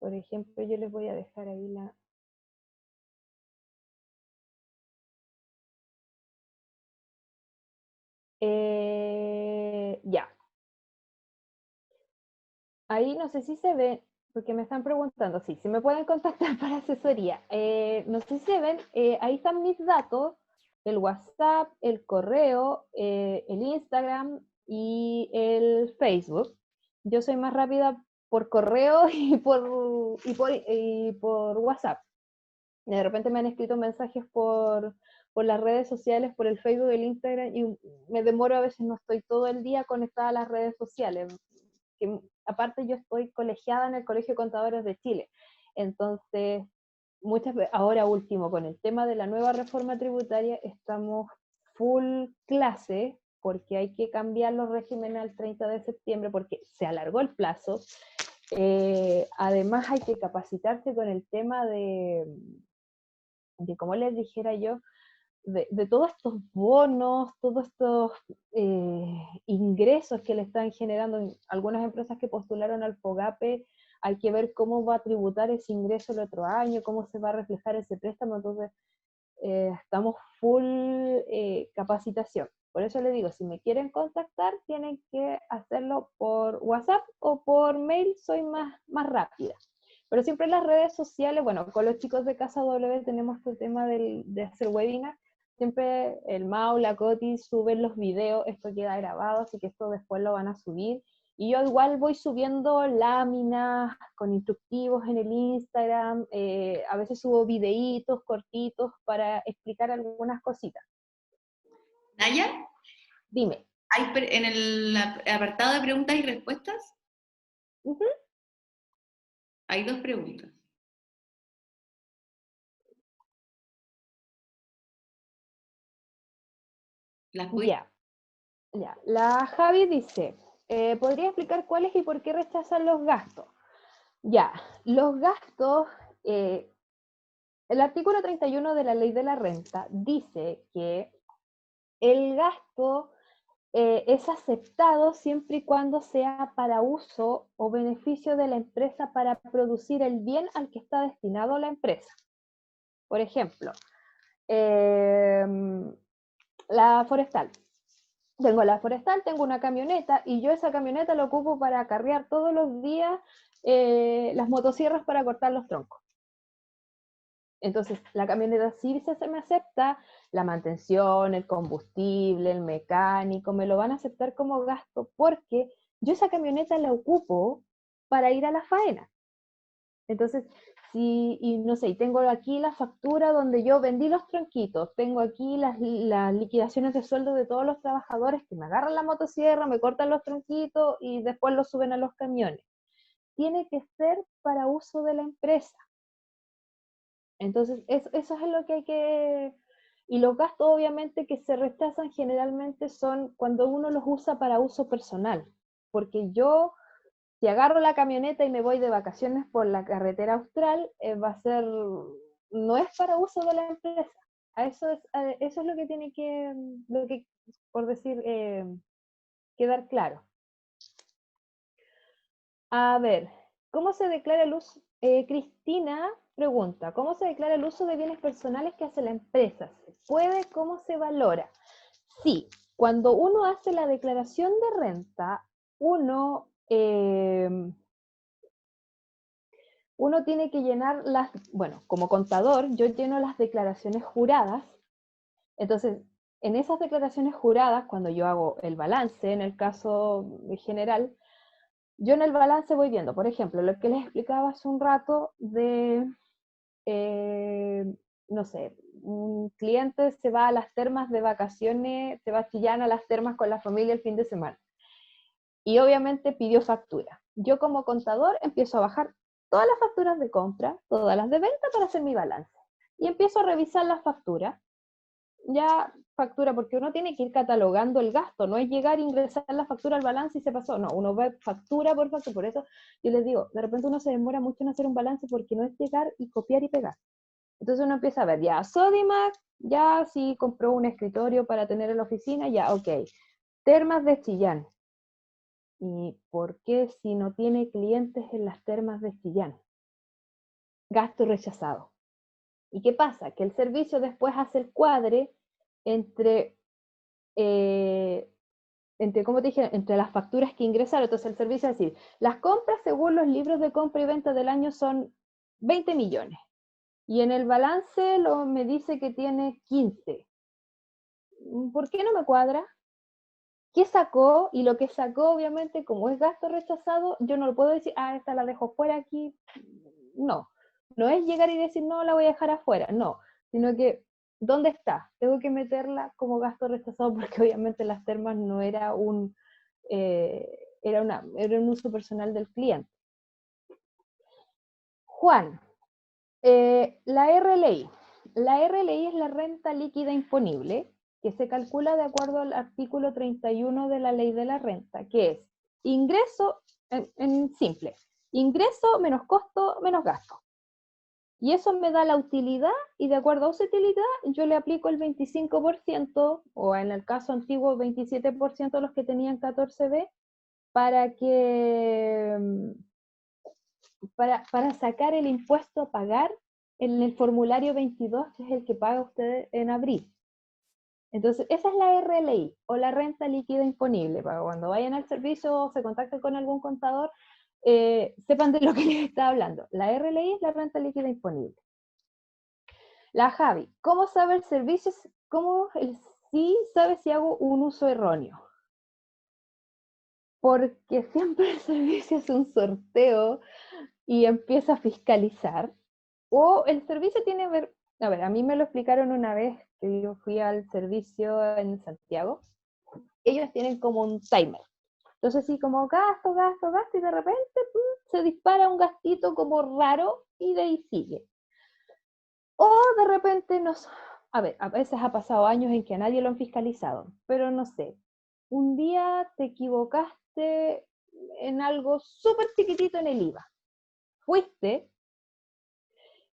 Por ejemplo, yo les voy a dejar ahí la... Ya, ahí no sé si se ve, porque me están preguntando, sí, si me pueden contactar para asesoría. No sé si se ven, ahí están mis datos, el WhatsApp, el correo, el Instagram y el Facebook. Yo soy más rápida por correo y por WhatsApp. De repente me han escrito mensajes por las redes sociales, por el Facebook, el Instagram, y me demoro, a veces no estoy todo el día conectada a las redes sociales. Que, aparte, yo estoy colegiada en el Colegio de Contadores de Chile. Entonces, muchas veces, ahora último, con el tema de la nueva reforma tributaria, estamos full clase, porque hay que cambiar los regímenes al 30 de septiembre, porque se alargó el plazo. Además, hay que capacitarse con el tema de como les dijera yo, de todos estos bonos, todos estos ingresos que le están generando algunas empresas que postularon al FOGAPE. Hay que ver cómo va a tributar ese ingreso el otro año, cómo se va a reflejar ese préstamo. Entonces, estamos full capacitación. Por eso le digo, si me quieren contactar, tienen que hacerlo por WhatsApp o por mail, soy más rápida. Pero siempre en las redes sociales, bueno, con los chicos de Casa W tenemos este tema de hacer webinar. Siempre el Mau, la Coti suben los videos, esto queda grabado, así que esto después lo van a subir. Y yo igual voy subiendo láminas con instructivos en el Instagram, a veces subo videitos cortitos para explicar algunas cositas. Naya, Dime. en el apartado de preguntas y respuestas, hay 2 preguntas. Ya. La Javi dice, ¿podría explicar cuáles y por qué rechazan los gastos? Ya, los gastos, el artículo 31 de la Ley de la Renta dice que el gasto es aceptado siempre y cuando sea para uso o beneficio de la empresa para producir el bien al que está destinado la empresa. Por ejemplo, la forestal. Tengo una camioneta y yo esa camioneta la ocupo para acarrear todos los días las motosierras para cortar los troncos. Entonces, la camioneta sí se me acepta, la mantención, el combustible, el mecánico, me lo van a aceptar como gasto porque yo esa camioneta la ocupo para ir a la faena. Entonces, y no sé, tengo aquí la factura donde yo vendí los tronquitos, tengo aquí las liquidaciones de sueldo de todos los trabajadores que me agarran la motosierra, me cortan los tronquitos y después los suben a los camiones. Tiene que ser para uso de la empresa. Entonces, eso es lo que hay que... Y los gastos obviamente que se rechazan generalmente son cuando uno los usa para uso personal, porque yo, si agarro la camioneta y me voy de vacaciones por la carretera austral, va a ser, no es para uso de la empresa. Eso es lo que tiene que, por decir, quedar claro. A ver, ¿cómo se declara el uso? Cristina pregunta, ¿cómo se declara el uso de bienes personales que hace la empresa? ¿Se puede? ¿Cómo se valora? Sí, cuando uno hace la declaración de renta, uno tiene que llenar bueno, como contador, yo lleno las declaraciones juradas. Entonces, en esas declaraciones juradas, cuando yo hago el balance, en el caso general, yo en el balance voy viendo, por ejemplo, lo que les explicaba hace un rato de, no sé, un cliente se va a las termas de vacaciones, se va a Chillán a las termas con la familia el fin de semana. Y obviamente pidió factura. Yo como contador empiezo a bajar todas las facturas de compra, todas las de venta para hacer mi balance. Y empiezo a revisar las facturas. Ya factura, porque uno tiene que ir catalogando el gasto, no es llegar e ingresar la factura al balance y se pasó, no, uno va factura por factura, por eso yo les digo, de repente uno se demora mucho en hacer un balance porque no es llegar y copiar y pegar. Entonces uno empieza a ver, ya, Sodimac, ya sí compró un escritorio para tener en la oficina, ya, ok. Termas de Chillán. ¿Y por qué si no tiene clientes en las termas de Chillán? Gasto rechazado. ¿Y qué pasa? Que el servicio después hace el cuadre entre, como te dije, entre las facturas que ingresaron. Entonces el servicio es decir, las compras según los libros de compra y venta del año son 20 millones. Y en el balance me dice que tiene 15. ¿Por qué no me cuadra? ¿Qué sacó? Y lo que sacó, obviamente, como es gasto rechazado, yo no lo puedo decir, esta la dejo fuera aquí. No, no es llegar y decir, no, la voy a dejar afuera, no, sino que, ¿dónde está? Tengo que meterla como gasto rechazado porque obviamente las termas no era era un uso personal del cliente. Juan, la RLI. La RLI es la renta líquida imponible, que se calcula de acuerdo al artículo 31 de la Ley de la Renta, que es ingreso, en simple, ingreso menos costo menos gasto. Y eso me da la utilidad, y de acuerdo a esa utilidad, yo le aplico el 25%, o en el caso antiguo, 27% a los que tenían 14B, para que, para sacar el impuesto a pagar en el formulario 22, que es el que paga usted en abril. Entonces, esa es la RLI, o la renta líquida imponible, para cuando vayan al servicio o se contacten con algún contador, sepan de lo que les está hablando. La RLI es la renta líquida imponible. La Javi, ¿cómo sabe el servicio? ¿Cómo el sí sabe si hago un uso erróneo? Porque siempre el servicio es un sorteo y empieza a fiscalizar. O el servicio tiene a ver, a mí me lo explicaron una vez que yo fui al servicio en Santiago. Ellos tienen como un timer. Entonces, sí, como gasto, gasto, gasto, y de repente se dispara un gastito como raro y de ahí sigue. O de repente a ver, a veces ha pasado años en que a nadie lo han fiscalizado, pero no sé, un día te equivocaste en algo súper chiquitito en el IVA. Fuiste,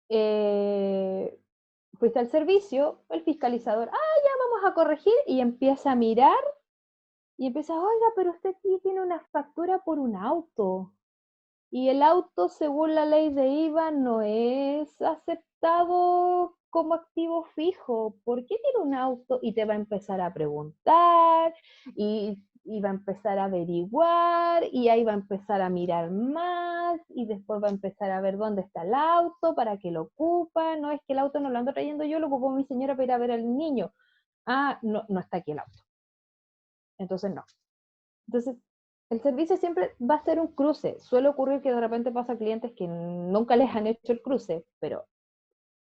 eh, fuiste al servicio, el fiscalizador, ya vamos a corregir, y empieza a mirar y empieza, oiga, pero usted aquí tiene una factura por un auto. Y el auto, según la ley de IVA, no es aceptado como activo fijo. ¿Por qué tiene un auto? Y te va a empezar a preguntar, y va a empezar a averiguar, y ahí va a empezar a mirar más, y después va a empezar a ver dónde está el auto, para qué lo ocupa. No, es que el auto no lo ando trayendo yo, lo ocupó mi señora para ir a ver al niño. No, no está aquí el auto. Entonces no. Entonces, el servicio siempre va a ser un cruce. Suele ocurrir que de repente pasa a clientes que nunca les han hecho el cruce, pero,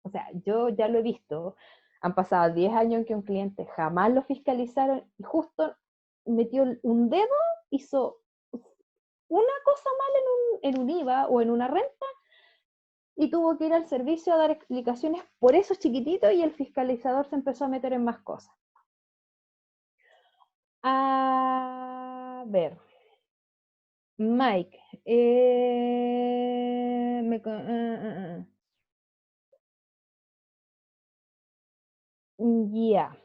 o sea, yo ya lo he visto. Han pasado 10 años en que un cliente jamás lo fiscalizaron y justo metió un dedo, hizo una cosa mal en un IVA o en una renta, y tuvo que ir al servicio a dar explicaciones por esos chiquititos, y el fiscalizador se empezó a meter en más cosas. A ver, Mike, ya.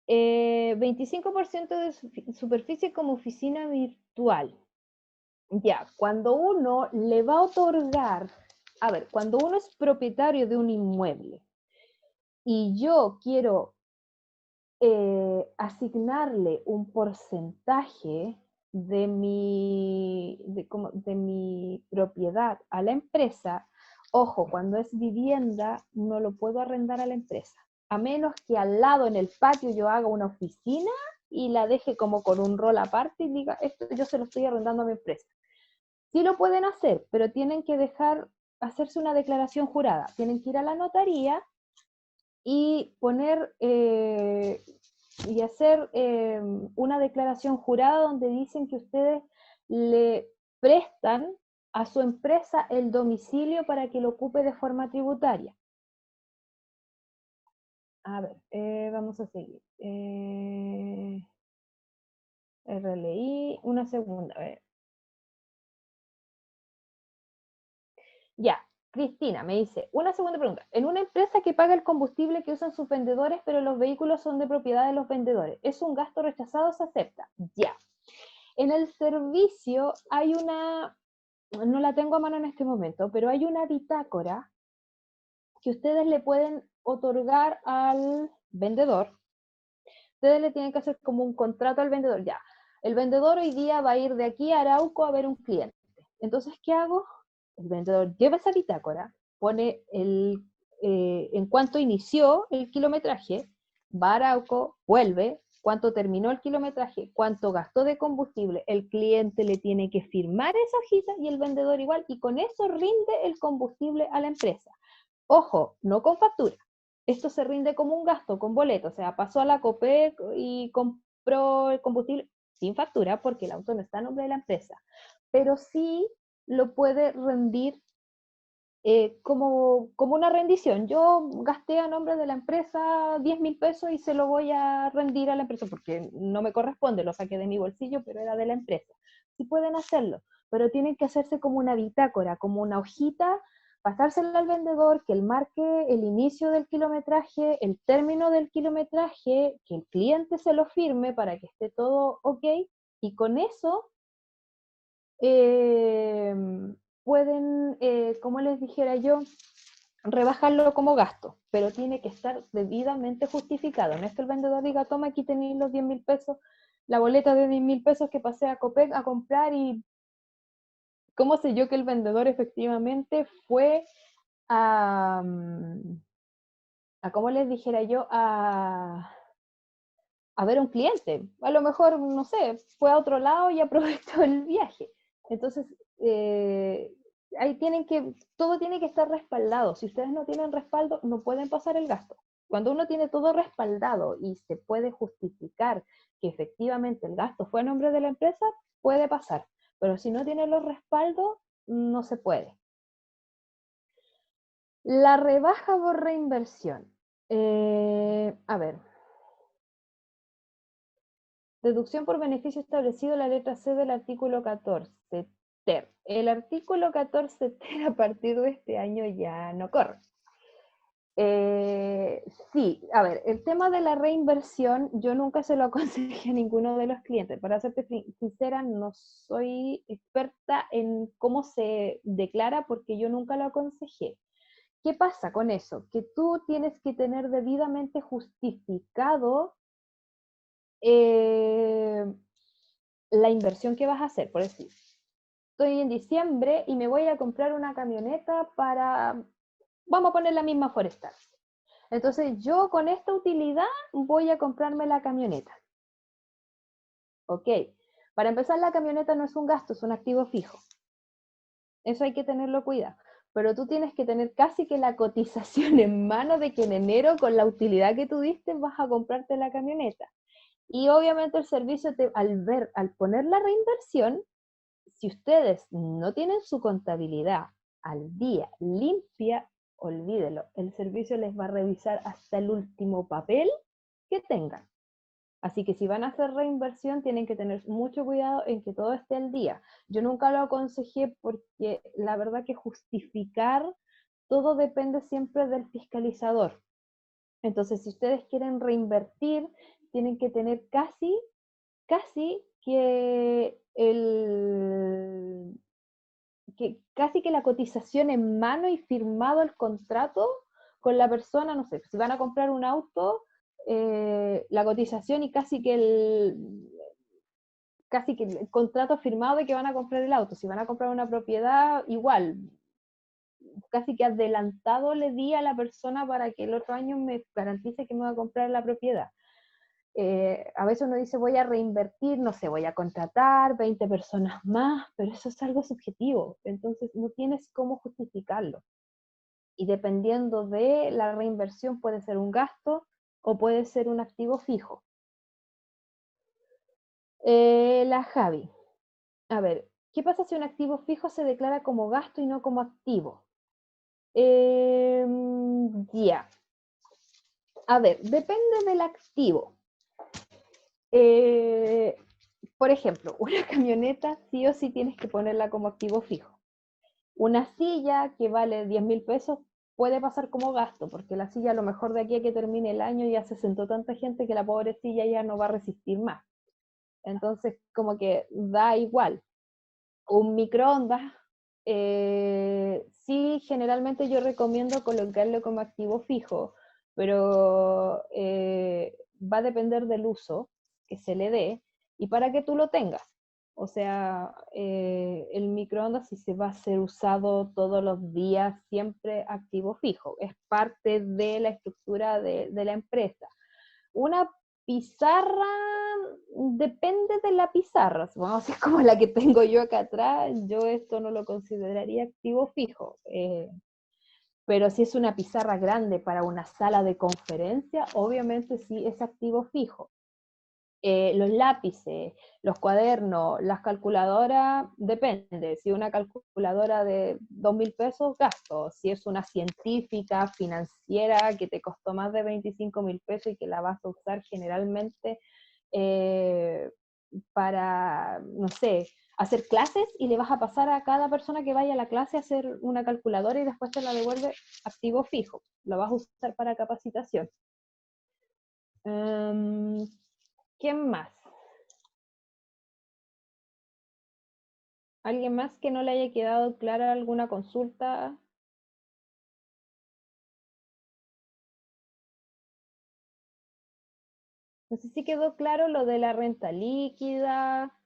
25% de superficie como oficina virtual. Ya, cuando uno le va a otorgar, a ver, cuando uno es propietario de un inmueble y yo quiero asignarle un porcentaje de mi propiedad a la empresa, ojo, cuando es vivienda no lo puedo arrendar a la empresa, a menos que al lado en el patio yo haga una oficina y la deje como con un rol aparte y diga, esto yo se lo estoy arrendando a mi empresa. Sí lo pueden hacer, pero tienen que hacerse una declaración jurada, tienen que ir a la notaría y poner y hacer una declaración jurada donde dicen que ustedes le prestan a su empresa el domicilio para que lo ocupe de forma tributaria. A ver, vamos a seguir. RLI, una segunda. A ver. Ya, Cristina me dice, una segunda pregunta. En una empresa que paga el combustible que usan sus vendedores, pero los vehículos son de propiedad de los vendedores, ¿es un gasto rechazado o se acepta? Ya. En el servicio hay no la tengo a mano en este momento, pero hay una bitácora que ustedes le pueden otorgar al vendedor. Ustedes le tienen que hacer como un contrato al vendedor. Ya, el vendedor hoy día va a ir de aquí a Arauco a ver un cliente. Entonces, ¿qué hago? El vendedor lleva esa bitácora, pone en cuánto inició el kilometraje, va a Arauco, vuelve, cuánto terminó el kilometraje, cuánto gastó de combustible, el cliente le tiene que firmar esa hojita y el vendedor igual, y con eso rinde el combustible a la empresa. Ojo, no con factura. Esto se rinde como un gasto con boleto, o sea, pasó a la COPEC y compró el combustible sin factura porque el auto no está a nombre de la empresa, pero sí lo puede rendir como una rendición. Yo gasté a nombre de la empresa 10.000 pesos y se lo voy a rendir a la empresa porque no me corresponde, lo saqué de mi bolsillo, pero era de la empresa. Sí pueden hacerlo, pero tienen que hacerse como una bitácora, como una hojita pasársela al vendedor, que él marque el inicio del kilometraje, el término del kilometraje, que el cliente se lo firme para que esté todo ok, y con eso eh, pueden, como les dijera yo, rebajarlo como gasto, pero tiene que estar debidamente justificado. No es que el vendedor diga, toma, aquí tenéis los 10.000 pesos, la boleta de 10.000 pesos que pasé a Copec a comprar, y cómo sé yo que el vendedor efectivamente fue a, como les dijera yo, a ver a un cliente. A lo mejor, no sé, fue a otro lado y aprovechó el viaje. Entonces, ahí todo tiene que estar respaldado. Si ustedes no tienen respaldo, no pueden pasar el gasto. Cuando uno tiene todo respaldado y se puede justificar que efectivamente el gasto fue a nombre de la empresa, puede pasar. Pero si no tiene los respaldos, no se puede. La rebaja por reinversión. A ver. Deducción por beneficio establecido en la letra C del artículo 14 ter. El artículo 14 ter a partir de este año ya no corre. Sí, a ver, el tema de la reinversión yo nunca se lo aconsejé a ninguno de los clientes. Para serte sincera, no soy experta en cómo se declara porque yo nunca lo aconsejé. ¿Qué pasa con eso? Que tú tienes que tener debidamente justificado la inversión que vas a hacer. Por decir, estoy en diciembre y me voy a comprar una camioneta para, vamos a poner la misma Forestar. Entonces yo con esta utilidad voy a comprarme la camioneta. Ok, para empezar la camioneta no es un gasto, es un activo fijo. Eso hay que tenerlo cuidado. Pero tú tienes que tener casi que la cotización en mano de que en enero, con la utilidad que tú diste, vas a comprarte la camioneta. Y obviamente el servicio, al poner la reinversión, si ustedes no tienen su contabilidad al día limpia, olvídelo, el servicio les va a revisar hasta el último papel que tengan. Así que si van a hacer reinversión, tienen que tener mucho cuidado en que todo esté al día. Yo nunca lo aconsejé porque la verdad que justificar todo depende siempre del fiscalizador. Entonces, si ustedes quieren reinvertir, tienen que tener casi casi que la cotización en mano y firmado el contrato con la persona, no sé, si van a comprar un auto, la cotización y casi que el contrato firmado de que van a comprar el auto. Si van a comprar una propiedad, igual, casi que adelantado le di a la persona para que el otro año me garantice que me va a comprar la propiedad. A veces uno dice voy a reinvertir, no sé, voy a contratar 20 personas más, pero eso es algo subjetivo, entonces no tienes cómo justificarlo. Y dependiendo de la reinversión puede ser un gasto o puede ser un activo fijo. La Javi. A ver, ¿qué pasa si un activo fijo se declara como gasto y no como activo? Ya. A ver, depende del activo. Por ejemplo, una camioneta sí o sí tienes que ponerla como activo fijo. Una silla que vale 10.000 pesos puede pasar como gasto, porque la silla a lo mejor de aquí a que termine el año ya se sentó tanta gente que la pobre silla ya no va a resistir más. Entonces, como que da igual. Un microondas, sí, generalmente yo recomiendo colocarlo como activo fijo, pero va a depender del uso que se le dé y para que tú lo tengas. O sea, el microondas si se va a ser usado todos los días, siempre activo fijo, es parte de la estructura de la empresa. Una pizarra, depende de la pizarra, supongamos si es como la que tengo yo acá atrás, yo esto no lo consideraría activo fijo. Pero si es una pizarra grande para una sala de conferencia, obviamente sí es activo fijo. Los lápices, los cuadernos, las calculadoras, depende. Si una calculadora de 2.000 pesos, gasto. Si es una científica, financiera, que te costó más de 25.000 pesos y que la vas a usar generalmente para, no sé, hacer clases y le vas a pasar a cada persona que vaya a la clase a hacer una calculadora y después te la devuelve activo fijo. Lo vas a usar para capacitación. ¿Qué más? ¿Alguien más que no le haya quedado clara alguna consulta? No sé si quedó claro lo de la renta líquida,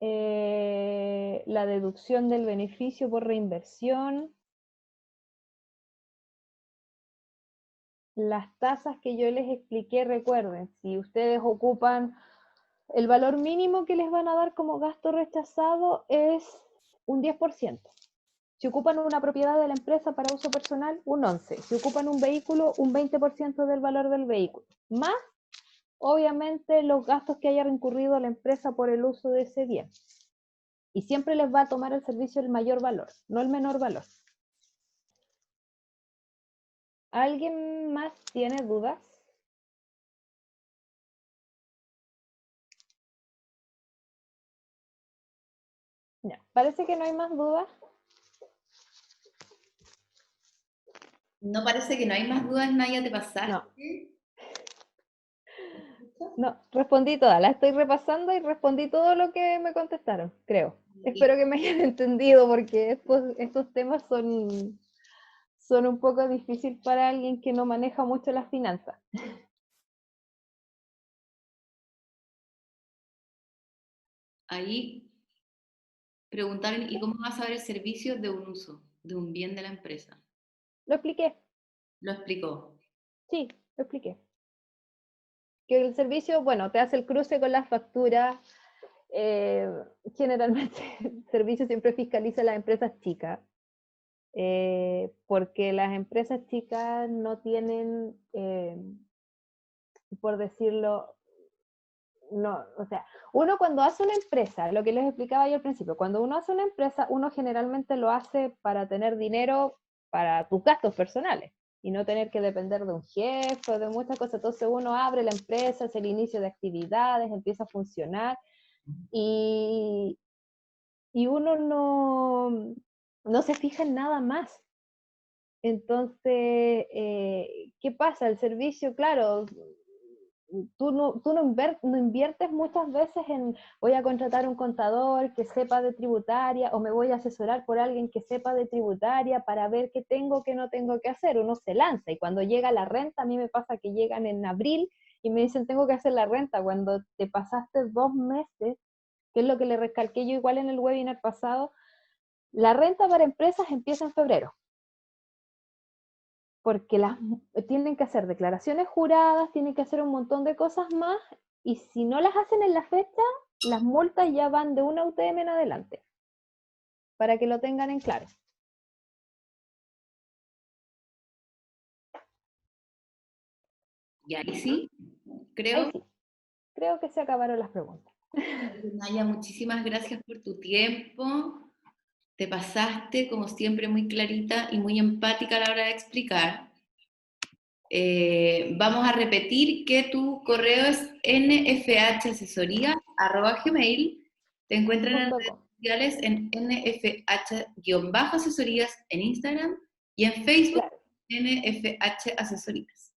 la deducción del beneficio por reinversión, las tasas que yo les expliqué, recuerden, si ustedes ocupan el valor mínimo que les van a dar como gasto rechazado es un 10%. Si ocupan una propiedad de la empresa para uso personal, un 11%. Si ocupan un vehículo, un 20% del valor del vehículo. Más, obviamente, los gastos que haya incurrido la empresa por el uso de ese bien. Y siempre les va a tomar el servicio el mayor valor, no el menor valor. ¿Alguien más tiene dudas? Ya, parece que no hay más dudas. No parece que no hay más dudas, Naya, ¿te No, pasaste? no, respondí todas, la estoy repasando y respondí todo lo que me contestaron, creo. Espero que me hayan entendido porque estos temas son un poco difíciles para alguien que no maneja mucho las finanzas. Ahí preguntaron, ¿y cómo vas a ver el servicio de un uso, de un bien de la empresa? Lo expliqué, Lo explicó. sí, lo expliqué. Que el servicio, bueno, te hace el cruce con las facturas. eh, Generalmente el servicio siempre fiscaliza a las empresas chicas, porque las empresas chicas no tienen, por decirlo, no, o sea, uno cuando hace una empresa, lo que les explicaba yo al principio, cuando uno hace una empresa, uno generalmente lo hace para tener dinero para tus gastos personales y no tener que depender de un jefe o de muchas cosas. Entonces uno abre la empresa, es el inicio de actividades, empieza a funcionar y, y uno no se fija en nada más. Entonces, ¿qué pasa? El servicio, claro, tú no inviertes muchas veces en voy a contratar un contador que sepa de tributaria o me voy a asesorar por alguien que sepa de tributaria para ver qué tengo, qué no tengo que hacer. Uno se lanza y cuando llega la renta, a mí me pasa que llegan en abril y me dicen tengo que hacer la renta cuando te pasaste 2 meses, que es lo que le recalqué yo igual en el webinar pasado. La renta para empresas empieza en febrero porque tienen que hacer declaraciones juradas, tienen que hacer un montón de cosas más, y si no las hacen en la fecha, las multas ya van de una UTM en adelante, para que lo tengan en claro. Y ahí sí, Ahí creo. sí, creo que se acabaron las preguntas. Naya, muchísimas gracias por tu tiempo. Te pasaste, como siempre, muy clarita y muy empática a la hora de explicar. Vamos a repetir que tu correo es nfhasesoría@gmail. Te encuentran en redes .com. sociales en nfh-asesorías en Instagram y en Facebook Claro, NFH Asesorías.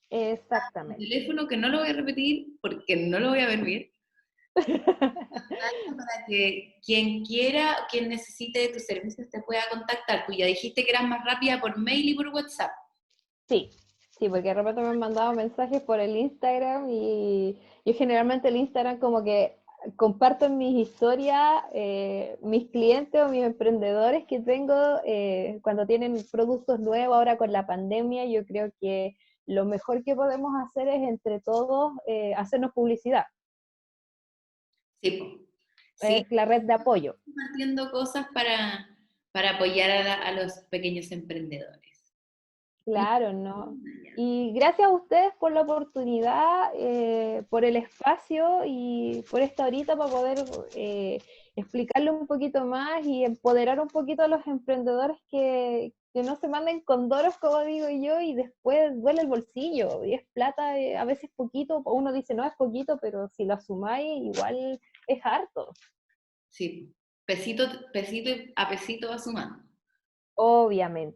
El exactamente. teléfono que no lo voy a repetir porque no lo voy a ver bien, para que quien quiera o quien necesite de tus servicios te pueda contactar. Tú ya dijiste que eras más rápida por mail y por WhatsApp. Sí, sí, porque de repente me han mandado mensajes por el Instagram y yo generalmente el Instagram como que comparto en mis historias mis clientes o mis emprendedores que tengo cuando tienen productos nuevos ahora con la pandemia. Yo creo que lo mejor que podemos hacer es entre todos hacernos publicidad. Sí, po. Sí, Es la red de apoyo. compartiendo cosas para apoyar a los pequeños emprendedores. Claro, ¿no? Y gracias a ustedes por la oportunidad, por el espacio y por esta horita para poder explicarle un poquito más y empoderar un poquito a los emprendedores que no se manden con doros, como digo yo, y después duele el bolsillo. Y es plata, a veces poquito, uno dice no es poquito, pero si lo sumáis, igual es harto. Sí, pesito, pesito a pesito va sumando. Obviamente.